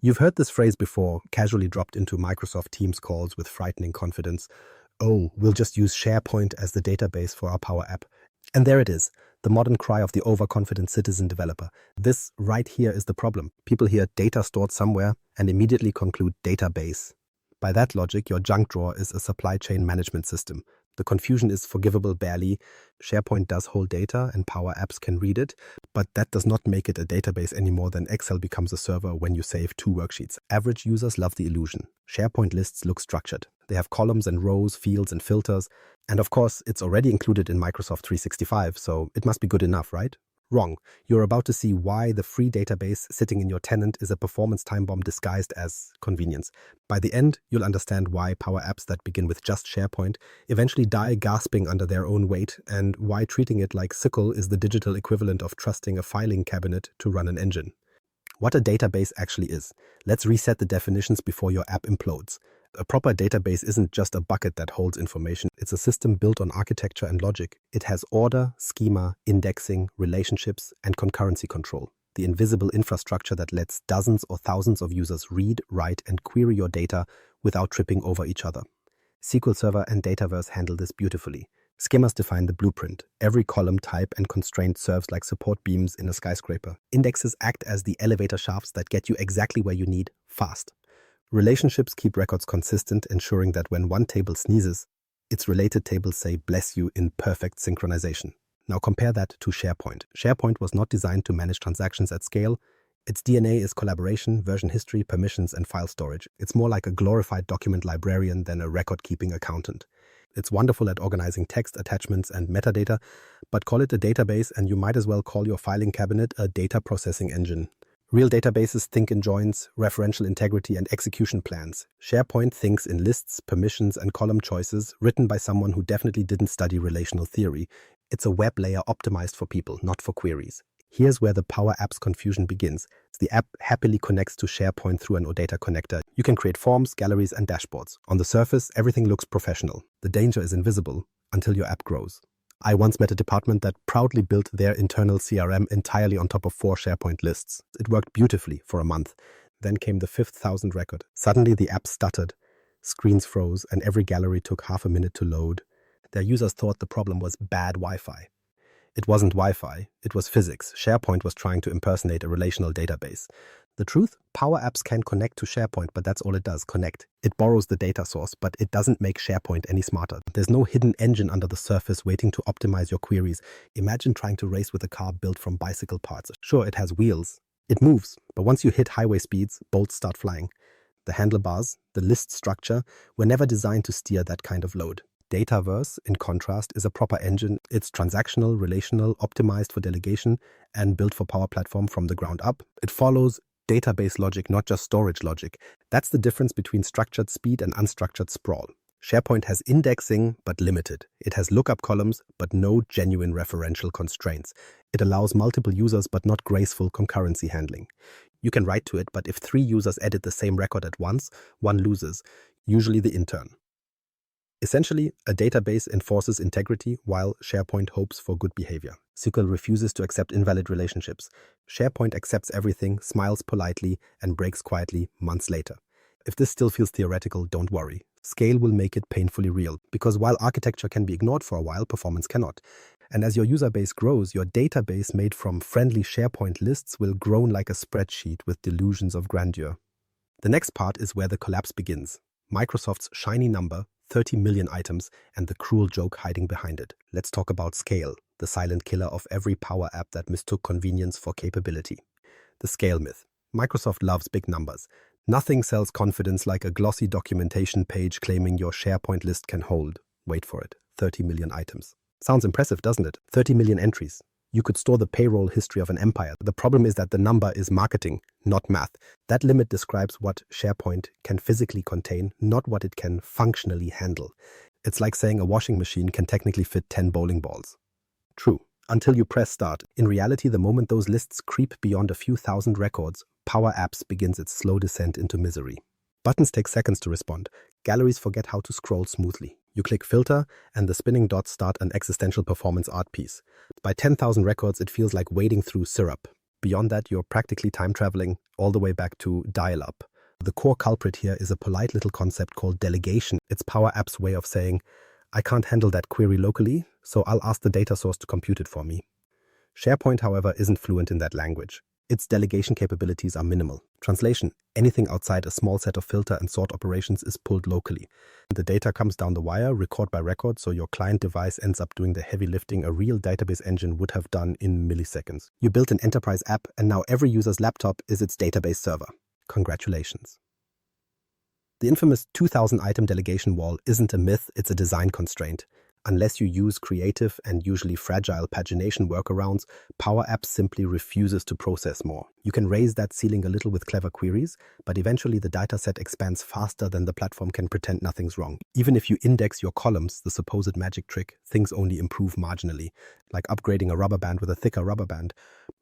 You've heard this phrase before, casually dropped into Microsoft Teams calls with frightening confidence. Oh, we'll just use SharePoint as the database for our Power App. And there it is, the modern cry of the overconfident citizen developer. This right here is the problem. People hear data stored somewhere and immediately conclude database. By that logic, your junk drawer is a supply chain management system. The confusion is forgivable barely. SharePoint does hold data and Power Apps can read it, but that does not make it a database any more than Excel becomes a server when you save 2 worksheets. Average users love the illusion. SharePoint lists look structured. They have columns and rows, fields and filters. And of course, it's already included in Microsoft 365, so it must be good enough, right? Wrong. You're about to see why the free database sitting in your tenant is a performance time bomb disguised as convenience. By the end, you'll understand why Power Apps that begin with just SharePoint eventually die gasping under their own weight, and why treating it like SQL is the digital equivalent of trusting a filing cabinet to run an engine. What a database actually is. Let's reset the definitions before your app implodes. A proper database isn't just a bucket that holds information. It's a system built on architecture and logic. It has order, schema, indexing, relationships, and concurrency control. The invisible infrastructure that lets dozens or thousands of users read, write, and query your data without tripping over each other. SQL Server and Dataverse handle this beautifully. Schemas define the blueprint. Every column, type, and constraint serves like support beams in a skyscraper. Indexes act as the elevator shafts that get you exactly where you need, fast. Relationships keep records consistent, ensuring that when one table sneezes, its related tables say bless you in perfect synchronization. Now compare that to SharePoint. SharePoint was not designed to manage transactions at scale. Its DNA is collaboration, version history, permissions, and file storage. It's more like a glorified document librarian than a record-keeping accountant. It's wonderful at organizing text, attachments, and metadata, but call it a database and you might as well call your filing cabinet a data processing engine. Real databases think in joins, referential integrity, and execution plans. SharePoint thinks in lists, permissions, and column choices written by someone who definitely didn't study relational theory. It's a web layer optimized for people, not for queries. Here's where the Power Apps confusion begins. The app happily connects to SharePoint through an OData connector. You can create forms, galleries, and dashboards. On the surface, everything looks professional. The danger is invisible until your app grows. I once met a department that proudly built their internal CRM entirely on top of 4 SharePoint lists. It worked beautifully for a month. Then came the 5,000 record. Suddenly the app stuttered, screens froze, and every gallery took half a minute to load. Their users thought the problem was bad Wi-Fi. It wasn't Wi-Fi, it was physics. SharePoint was trying to impersonate a relational database. The truth? Power Apps can connect to SharePoint, but that's all it does, connect. It borrows the data source, but it doesn't make SharePoint any smarter. There's no hidden engine under the surface waiting to optimize your queries. Imagine trying to race with a car built from bicycle parts. Sure, it has wheels. It moves, but once you hit highway speeds, bolts start flying. The handlebars, the list structure, were never designed to steer that kind of load. Dataverse, in contrast, is a proper engine. It's transactional, relational, optimized for delegation, and built for Power Platform from the ground up. It follows database logic, not just storage logic. That's the difference between structured speed and unstructured sprawl. SharePoint has indexing, but limited. It has lookup columns, but no genuine referential constraints. It allows multiple users, but not graceful concurrency handling. You can write to it, but if 3 users edit the same record at once, one loses, usually the intern. Essentially, a database enforces integrity while SharePoint hopes for good behavior. SQL refuses to accept invalid relationships. SharePoint accepts everything, smiles politely, and breaks quietly months later. If this still feels theoretical, don't worry. Scale will make it painfully real, because while architecture can be ignored for a while, performance cannot. And as your user base grows, your database made from friendly SharePoint lists will groan like a spreadsheet with delusions of grandeur. The next part is where the collapse begins. Microsoft's shiny number, 30 million items, and the cruel joke hiding behind it. Let's talk about scale, the silent killer of every Power App that mistook convenience for capability. The scale myth. Microsoft loves big numbers. Nothing sells confidence like a glossy documentation page claiming your SharePoint list can hold. Wait for it, 30 million items. Sounds impressive, doesn't it? 30 million entries. You could store the payroll history of an empire. The problem is that the number is marketing, not math. That limit describes what SharePoint can physically contain, not what it can functionally handle. It's like saying a washing machine can technically fit 10 bowling balls. True, until you press start. In reality, the moment those lists creep beyond a few thousand records, Power Apps begins its slow descent into misery. Buttons take seconds to respond. Galleries forget how to scroll smoothly. You click filter, and the spinning dots start an existential performance art piece. By 10,000 records, it feels like wading through syrup. Beyond that, you're practically time traveling all the way back to dial-up. The core culprit here is a polite little concept called delegation. It's Power App's way of saying, I can't handle that query locally, so I'll ask the data source to compute it for me. SharePoint, however, isn't fluent in that language. Its delegation capabilities are minimal. Translation: anything outside a small set of filter and sort operations is pulled locally. The data comes down the wire, record by record, so your client device ends up doing the heavy lifting a real database engine would have done in milliseconds. You built an enterprise app, and now every user's laptop is its database server. Congratulations. The infamous 2,000-item delegation wall isn't a myth, it's a design constraint. Unless you use creative and usually fragile pagination workarounds, Power Apps simply refuses to process more. You can raise that ceiling a little with clever queries, but eventually the dataset expands faster than the platform can pretend nothing's wrong. Even if you index your columns, the supposed magic trick, things only improve marginally, like upgrading a rubber band with a thicker rubber band.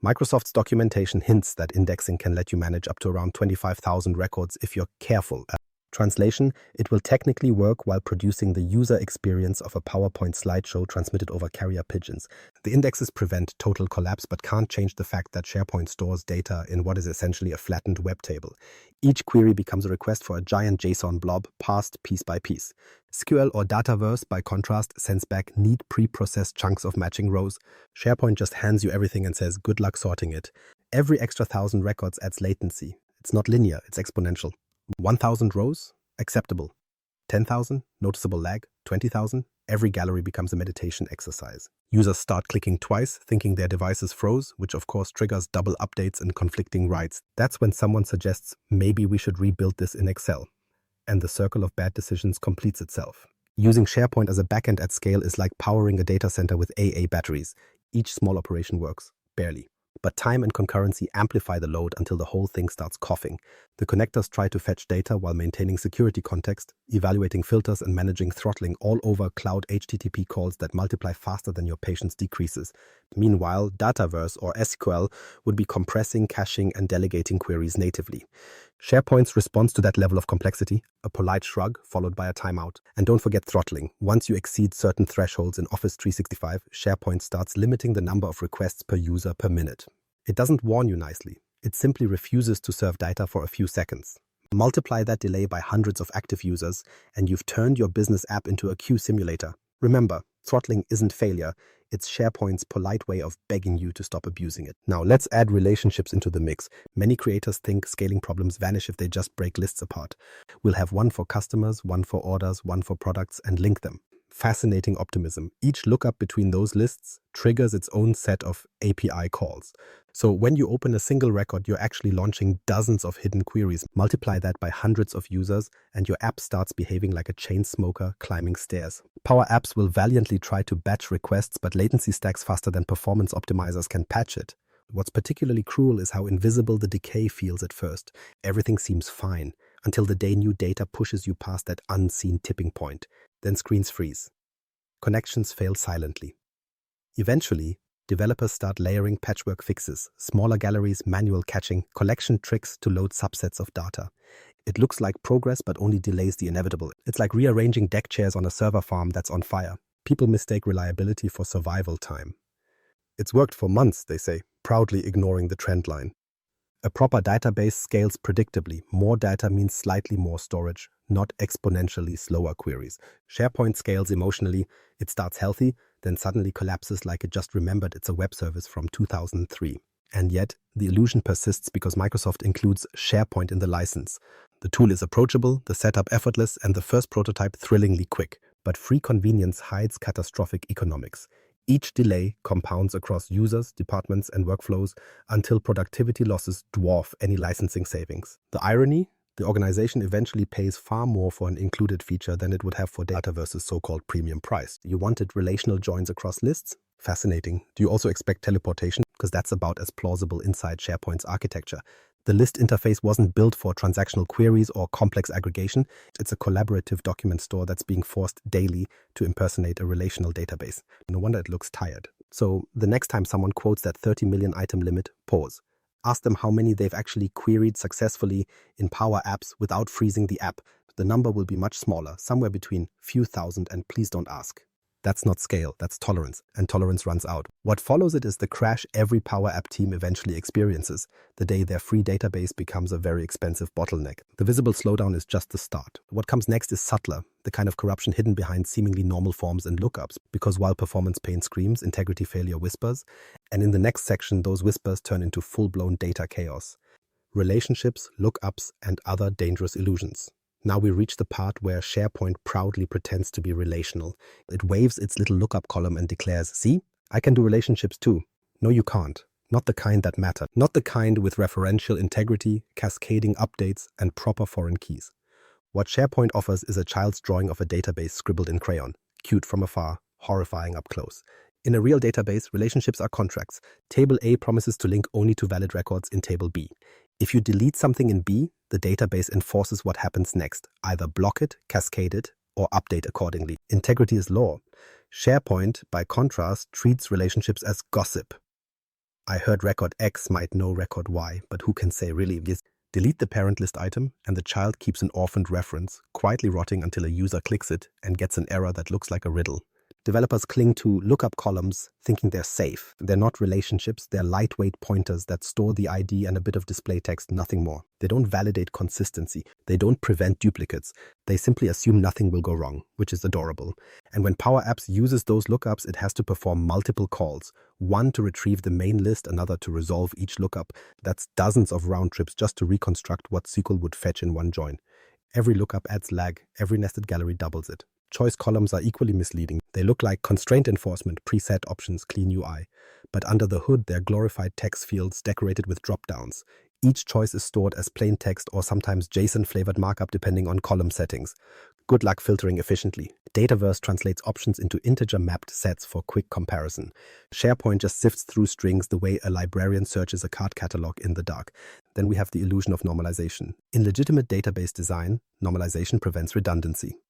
Microsoft's documentation hints that indexing can let you manage up to around 25,000 records if you're careful. Translation: it will technically work while producing the user experience of a PowerPoint slideshow transmitted over carrier pigeons. The indexes prevent total collapse but can't change the fact that SharePoint stores data in what is essentially a flattened web table. Each query becomes a request for a giant JSON blob parsed piece by piece. SQL or Dataverse, by contrast, sends back neat pre-processed chunks of matching rows. SharePoint just hands you everything and says, good luck sorting it. Every extra 1,000 records adds latency. It's not linear, it's exponential. 1,000 rows? Acceptable. 10,000? Noticeable lag. 20,000? Every gallery becomes a meditation exercise. Users start clicking twice, thinking their devices froze, which of course triggers double updates and conflicting writes. That's when someone suggests, maybe we should rebuild this in Excel. And the circle of bad decisions completes itself. Using SharePoint as a backend at scale is like powering a data center with AA batteries. Each small operation works, barely. But time and concurrency amplify the load until the whole thing starts coughing. The connectors try to fetch data while maintaining security context, evaluating filters and managing throttling all over cloud HTTP calls that multiply faster than your patience decreases. Meanwhile, Dataverse or SQL would be compressing, caching, and delegating queries natively. SharePoint's response to that level of complexity: a polite shrug followed by a timeout. And don't forget throttling. Once you exceed certain thresholds in Office 365, SharePoint starts limiting the number of requests per user per minute. It doesn't warn you nicely. It simply refuses to serve data for a few seconds. Multiply that delay by hundreds of active users, and you've turned your business app into a queue simulator. Remember, throttling isn't failure. It's SharePoint's polite way of begging you to stop abusing it. Now, let's add relationships into the mix. Many creators think scaling problems vanish if they just break lists apart. We'll have one for customers, one for orders, one for products, and link them. Fascinating optimism. Each lookup between those lists triggers its own set of API calls. So when you open a single record, you're actually launching dozens of hidden queries. Multiply that by hundreds of users, and your app starts behaving like a chain smoker climbing stairs. Power Apps will valiantly try to batch requests, but latency stacks faster than performance optimizers can patch it. What's particularly cruel is how invisible the decay feels at first. Everything seems fine, until the day new data pushes you past that unseen tipping point. Then screens freeze. Connections fail silently. Eventually, developers start layering patchwork fixes, smaller galleries, manual caching, collection tricks to load subsets of data. It looks like progress, but only delays the inevitable. It's like rearranging deck chairs on a server farm that's on fire. People mistake reliability for survival time. It's worked for months, they say, proudly ignoring the trend line. A proper database scales predictably. More data means slightly more storage, not exponentially slower queries. SharePoint scales emotionally. It starts healthy, then suddenly collapses like it just remembered it's a web service from 2003. And yet, the illusion persists because Microsoft includes SharePoint in the license. The tool is approachable, the setup effortless, and the first prototype thrillingly quick. But free convenience hides catastrophic economics. Each delay compounds across users, departments, and workflows until productivity losses dwarf any licensing savings. The irony? The organization eventually pays far more for an included feature than it would have for Dataverse's so-called premium price. You wanted relational joins across lists? Fascinating. Do you also expect teleportation? Because that's about as plausible inside SharePoint's architecture. The list interface wasn't built for transactional queries or complex aggregation. It's a collaborative document store that's being forced daily to impersonate a relational database. No wonder it looks tired. So the next time someone quotes that 30 million item limit, pause. Ask them how many they've actually queried successfully in Power Apps without freezing the app. The number will be much smaller, somewhere between few thousand and please don't ask. That's not scale, that's tolerance, and tolerance runs out. What follows it is the crash every Power App team eventually experiences, the day their free database becomes a very expensive bottleneck. The visible slowdown is just the start. What comes next is subtler, the kind of corruption hidden behind seemingly normal forms and lookups, because while performance pain screams, integrity failure whispers, and in the next section those whispers turn into full-blown data chaos. Relationships, lookups, and other dangerous illusions. Now we reach the part where SharePoint proudly pretends to be relational. It waves its little lookup column and declares, "See, I can do relationships too." No, you can't. Not the kind that matter. Not the kind with referential integrity, cascading updates, and proper foreign keys. What SharePoint offers is a child's drawing of a database scribbled in crayon. Cute from afar, horrifying up close. In a real database, relationships are contracts. Table A promises to link only to valid records in Table B. If you delete something in B, the database enforces what happens next, either block it, cascade it, or update accordingly. Integrity is law. SharePoint, by contrast, treats relationships as gossip. I heard record X might know record Y, but who can say really? Delete the parent list item, and the child keeps an orphaned reference, quietly rotting until a user clicks it and gets an error that looks like a riddle. Developers cling to lookup columns, thinking they're safe. They're not relationships, they're lightweight pointers that store the ID and a bit of display text, nothing more. They don't validate consistency. They don't prevent duplicates. They simply assume nothing will go wrong, which is adorable. And when Power Apps uses those lookups, it has to perform multiple calls. One to retrieve the main list, another to resolve each lookup. That's dozens of round trips just to reconstruct what SQL would fetch in one join. Every lookup adds lag, every nested gallery doubles it. Choice columns are equally misleading. They look like constraint enforcement, preset options, clean UI. But under the hood, they're glorified text fields decorated with drop-downs. Each choice is stored as plain text or sometimes JSON-flavored markup depending on column settings. Good luck filtering efficiently. Dataverse translates options into integer-mapped sets for quick comparison. SharePoint just sifts through strings the way a librarian searches a card catalog in the dark. Then we have the illusion of normalization. In legitimate database design, normalization prevents redundancy.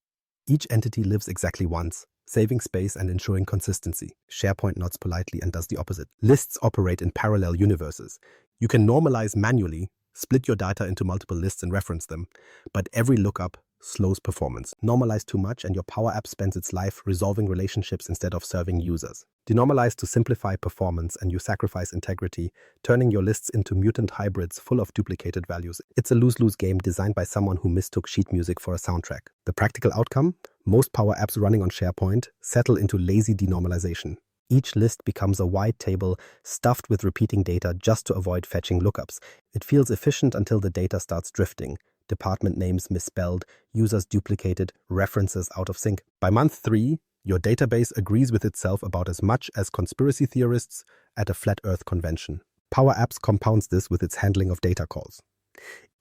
Each entity lives exactly once, saving space and ensuring consistency. SharePoint nods politely and does the opposite. Lists operate in parallel universes. You can normalize manually, split your data into multiple lists and reference them, but every lookup slows performance. Normalize too much and your Power App spends its life resolving relationships instead of serving users. Denormalize to simplify performance and you sacrifice integrity, turning your lists into mutant hybrids full of duplicated values. It's a lose-lose game designed by someone who mistook sheet music for a soundtrack. The practical outcome? Most Power Apps running on SharePoint settle into lazy denormalization. Each list becomes a wide table stuffed with repeating data just to avoid fetching lookups. It feels efficient until the data starts drifting. Department names misspelled, users duplicated, references out of sync. By month 3, your database agrees with itself about as much as conspiracy theorists at a flat Earth convention. Power Apps compounds this with its handling of data calls.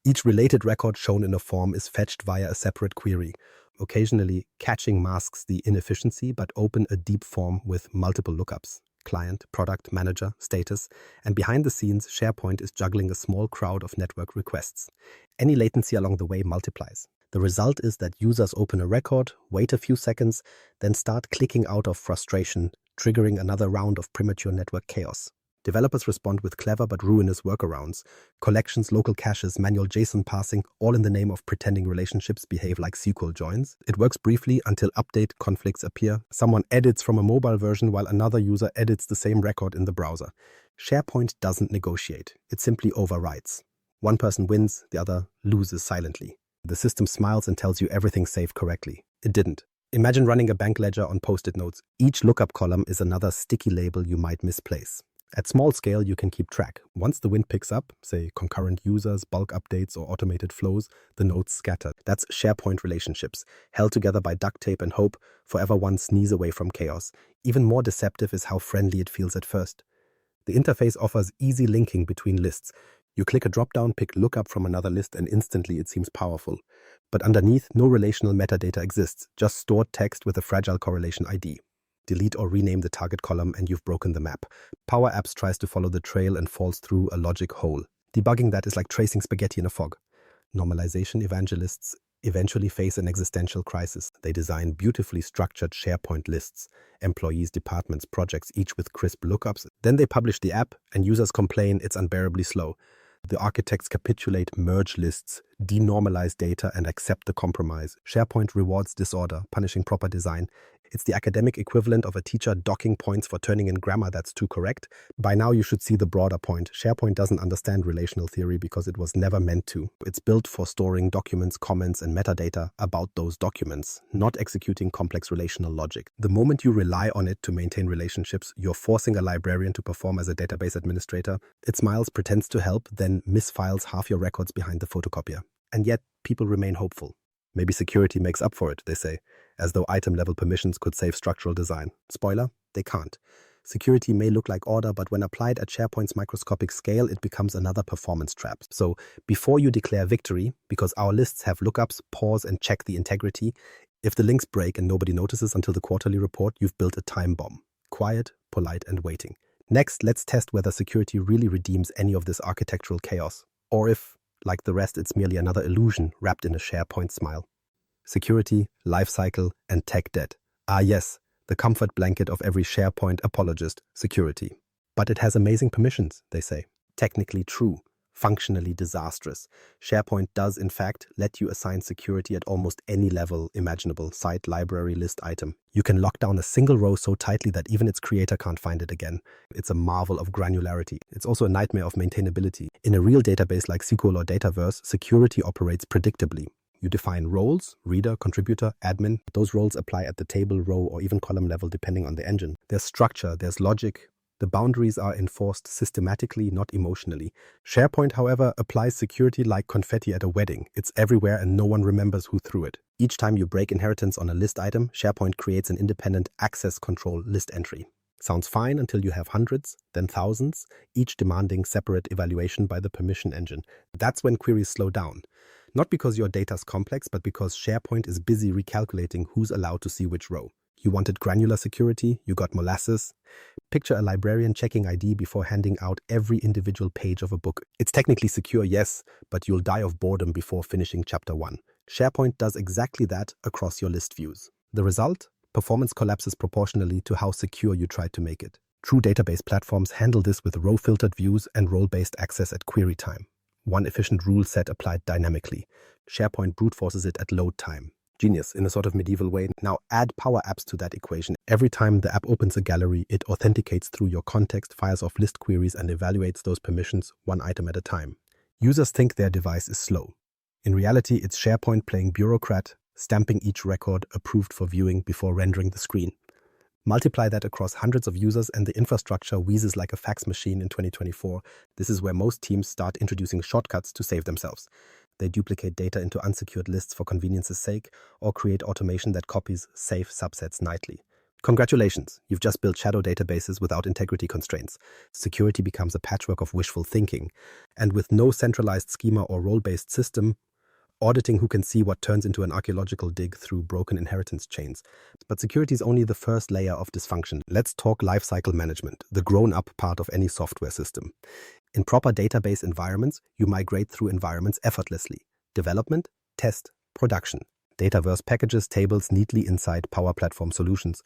Each related record shown in a form is fetched via a separate query. Occasionally, catching masks the inefficiency but open a deep form with multiple lookups. Client, product, manager, status, and behind the scenes, SharePoint is juggling a small crowd of network requests. Any latency along the way multiplies. The result is that users open a record, wait a few seconds, then start clicking out of frustration, triggering another round of premature network chaos. Developers respond with clever but ruinous workarounds. Collections, local caches, manual JSON parsing, all in the name of pretending relationships behave like SQL joins. It works briefly until update conflicts appear. Someone edits from a mobile version while another user edits the same record in the browser. SharePoint doesn't negotiate. It simply overwrites. One person wins, the other loses silently. The system smiles and tells you everything's saved correctly. It didn't. Imagine running a bank ledger on post-it notes. Each lookup column is another sticky label you might misplace. At small scale, you can keep track. Once the wind picks up, say concurrent users, bulk updates, or automated flows, the notes scatter. That's SharePoint relationships, held together by duct tape and hope, forever one sneeze away from chaos. Even more deceptive is how friendly it feels at first. The interface offers easy linking between lists. You click a drop-down, pick lookup from another list, and instantly it seems powerful. But underneath, no relational metadata exists, just stored text with a fragile correlation ID. Delete or rename the target column and you've broken the map. Power Apps tries to follow the trail and falls through a logic hole. Debugging that is like tracing spaghetti in a fog. Normalization evangelists eventually face an existential crisis. They design beautifully structured SharePoint lists, employees, departments, projects, each with crisp lookups. Then they publish the app and users complain it's unbearably slow. The architects capitulate, merge lists, denormalize data, and accept the compromise. SharePoint rewards disorder, punishing proper design. It's the academic equivalent of a teacher docking points for turning in grammar that's too correct. By now, you should see the broader point. SharePoint doesn't understand relational theory because it was never meant to. It's built for storing documents, comments, and metadata about those documents, not executing complex relational logic. The moment you rely on it to maintain relationships, you're forcing a librarian to perform as a database administrator. It smiles, pretends to help, then misfiles half your records behind the photocopier. And yet, people remain hopeful. Maybe security makes up for it, they say, as though item-level permissions could save structural design. Spoiler, they can't. Security may look like order, but when applied at SharePoint's microscopic scale, it becomes another performance trap. So before you declare victory, because our lists have lookups, pause and check the integrity. If the links break and nobody notices until the quarterly report, you've built a time bomb. Quiet, polite, and waiting. Next, let's test whether security really redeems any of this architectural chaos, or if, like the rest, it's merely another illusion wrapped in a SharePoint smile. Security, lifecycle, and tech debt. Ah yes, the comfort blanket of every SharePoint apologist, security. But it has amazing permissions, they say. Technically true, functionally disastrous. SharePoint does, in fact, let you assign security at almost any level imaginable: site, library, list, item. You can lock down a single row so tightly that even its creator can't find it again. It's a marvel of granularity. It's also a nightmare of maintainability. In a real database like SQL or Dataverse, security operates predictably. You define roles: reader, contributor, admin. Those roles apply at the table, row, or even column level depending on the engine. There's structure, there's logic. The boundaries are enforced systematically, not emotionally. SharePoint, however, applies security like confetti at a wedding. It's everywhere and no one remembers who threw it. Each time you break inheritance on a list item, SharePoint creates an independent access control list entry. Sounds fine until you have hundreds, then thousands, each demanding separate evaluation by the permission engine. That's when queries slow down. Not because your data's complex, but because SharePoint is busy recalculating who's allowed to see which row. You wanted granular security, you got molasses. Picture a librarian checking ID before handing out every individual page of a book. It's technically secure, yes, but you'll die of boredom before finishing chapter 1. SharePoint does exactly that across your list views. The result? Performance collapses proportionally to how secure you tried to make it. True database platforms handle this with row-filtered views and role-based access at query time. One efficient rule set applied dynamically. SharePoint brute forces it at load time. Genius in a sort of medieval way. Now add Power Apps to that equation. Every time the app opens a gallery, it authenticates through your context, fires off list queries, and evaluates those permissions one item at a time. Users think their device is slow. In reality, it's SharePoint playing bureaucrat, stamping each record approved for viewing before rendering the screen. Multiply that across hundreds of users and the infrastructure wheezes like a fax machine in 2024. This is where most teams start introducing shortcuts to save themselves. They duplicate data into unsecured lists for convenience's sake, or create automation that copies safe subsets nightly. Congratulations, you've just built shadow databases without integrity constraints. Security becomes a patchwork of wishful thinking. And with no centralized schema or role-based system, auditing who can see what turns into an archaeological dig through broken inheritance chains. But security is only the first layer of dysfunction. Let's talk lifecycle management, the grown-up part of any software system. In proper database environments, you migrate through environments effortlessly. Development, test, production. Dataverse packages tables neatly inside Power Platform solutions.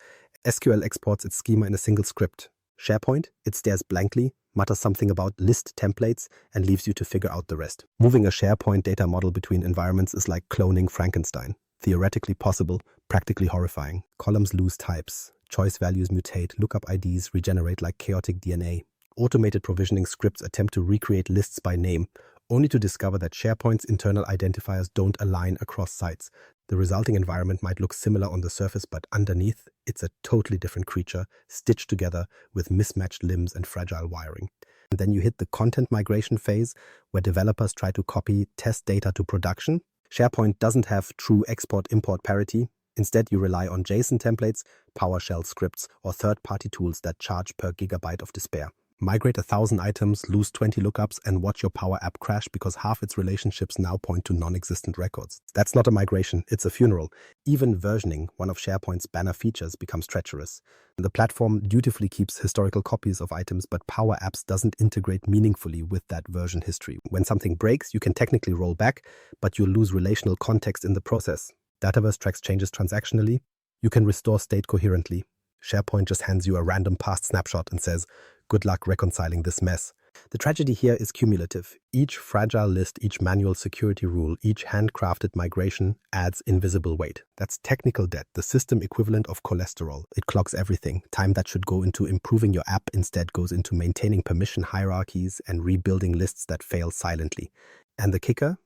SQL exports its schema in a single script. SharePoint, it stares blankly, mutters something about list templates, and leaves you to figure out the rest. Moving a SharePoint data model between environments is like cloning Frankenstein. Theoretically possible, practically horrifying. Columns lose types. Choice values mutate. Lookup IDs regenerate like chaotic DNA. Automated provisioning scripts attempt to recreate lists by name, only to discover that SharePoint's internal identifiers don't align across sites. The resulting environment might look similar on the surface, but underneath, it's a totally different creature, stitched together with mismatched limbs and fragile wiring. And then you hit the content migration phase, where developers try to copy test data to production. SharePoint doesn't have true export-import parity. Instead, you rely on JSON templates, PowerShell scripts, or third-party tools that charge per gigabyte of despair. Migrate 1,000 items, lose 20 lookups, and watch your Power App crash because half its relationships now point to non-existent records. That's not a migration, it's a funeral. Even versioning, one of SharePoint's banner features, becomes treacherous. The platform dutifully keeps historical copies of items, but Power Apps doesn't integrate meaningfully with that version history. When something breaks, you can technically roll back, but you'll lose relational context in the process. Dataverse tracks changes transactionally. You can restore state coherently. SharePoint just hands you a random past snapshot and says, "Good luck reconciling this mess." The tragedy here is cumulative. Each fragile list, each manual security rule, each handcrafted migration adds invisible weight. That's technical debt, the system equivalent of cholesterol. It clogs everything. Time that should go into improving your app instead goes into maintaining permission hierarchies and rebuilding lists that fail silently. And the kicker?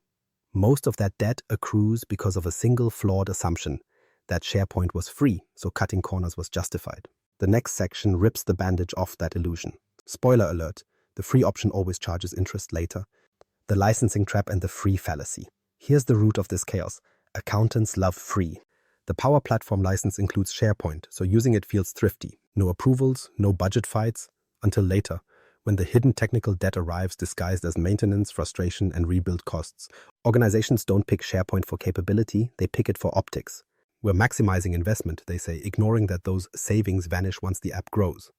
Most of that debt accrues because of a single flawed assumption that SharePoint was free, so cutting corners was justified. The next section rips the bandage off that illusion. Spoiler alert. The free option always charges interest later. The licensing trap and the free fallacy. Here's the root of this chaos. Accountants love free. The Power Platform license includes SharePoint, so using it feels thrifty. No approvals, no budget fights, until later, when the hidden technical debt arrives disguised as maintenance, frustration, and rebuild costs. Organizations don't pick SharePoint for capability, they pick it for optics. We're maximizing investment, they say, ignoring that those savings vanish once the app grows.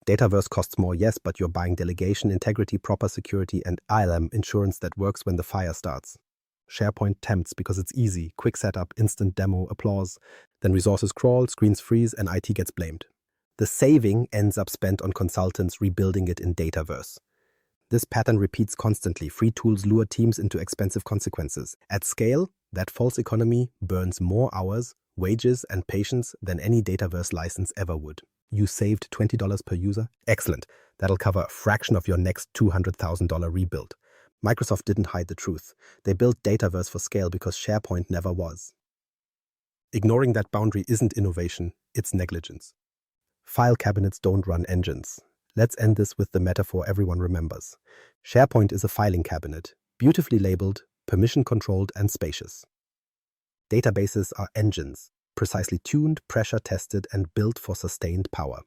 Dataverse costs more, yes, but you're buying delegation, integrity, proper security, and ILM insurance that works when the fire starts. SharePoint tempts because it's easy, quick setup, instant demo, applause. Then resources crawl, screens freeze, and IT gets blamed. The saving ends up spent on consultants rebuilding it in Dataverse. This pattern repeats constantly. Free tools lure teams into expensive consequences. At scale, that false economy burns more hours, wages, and patience than any Dataverse license ever would. You saved $20 per user? Excellent. That'll cover a fraction of your next $200,000 rebuild. Microsoft didn't hide the truth. They built Dataverse for scale because SharePoint never was. Ignoring that boundary isn't innovation, it's negligence. File cabinets don't run engines. Let's end this with the metaphor everyone remembers. SharePoint is a filing cabinet, beautifully labeled, permission-controlled, and spacious. Databases are engines, precisely tuned, pressure-tested, and built for sustained power.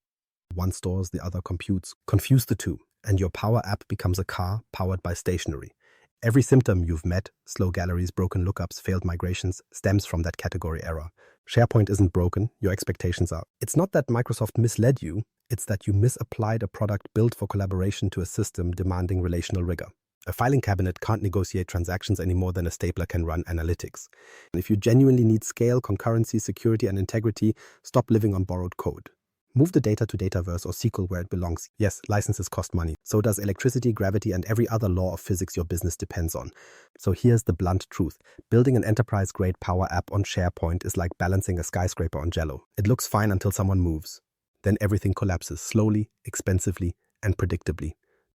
One stores, the other computes. Confuse the two, and your Power App becomes a car powered by stationery. Every symptom you've met, slow galleries, broken lookups, failed migrations, stems from that category error. SharePoint isn't broken, your expectations are. It's not that Microsoft misled you, it's that you misapplied a product built for collaboration to a system demanding relational rigor. A filing cabinet can't negotiate transactions any more than a stapler can run analytics. And if you genuinely need scale, concurrency, security, and integrity, stop living on borrowed code. Move the data to Dataverse or SQL where it belongs. Yes, licenses cost money. So does electricity, gravity, and every other law of physics your business depends on. So here's the blunt truth. Building an enterprise-grade Power App on SharePoint is like balancing a skyscraper on Jell-O. It looks fine until someone moves. Then everything collapses slowly, expensively, and predictably.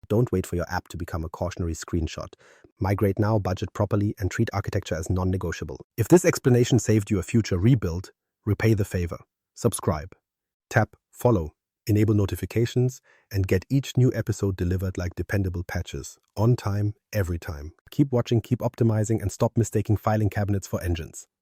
Don't wait for your app to become a cautionary screenshot. Migrate now, budget properly, and treat architecture as non-negotiable. If this explanation saved you a future rebuild, repay the favor. Subscribe. Tap follow, enable notifications, and get each new episode delivered like dependable patches. On time, every time. Keep watching, keep optimizing, and stop mistaking filing cabinets for engines.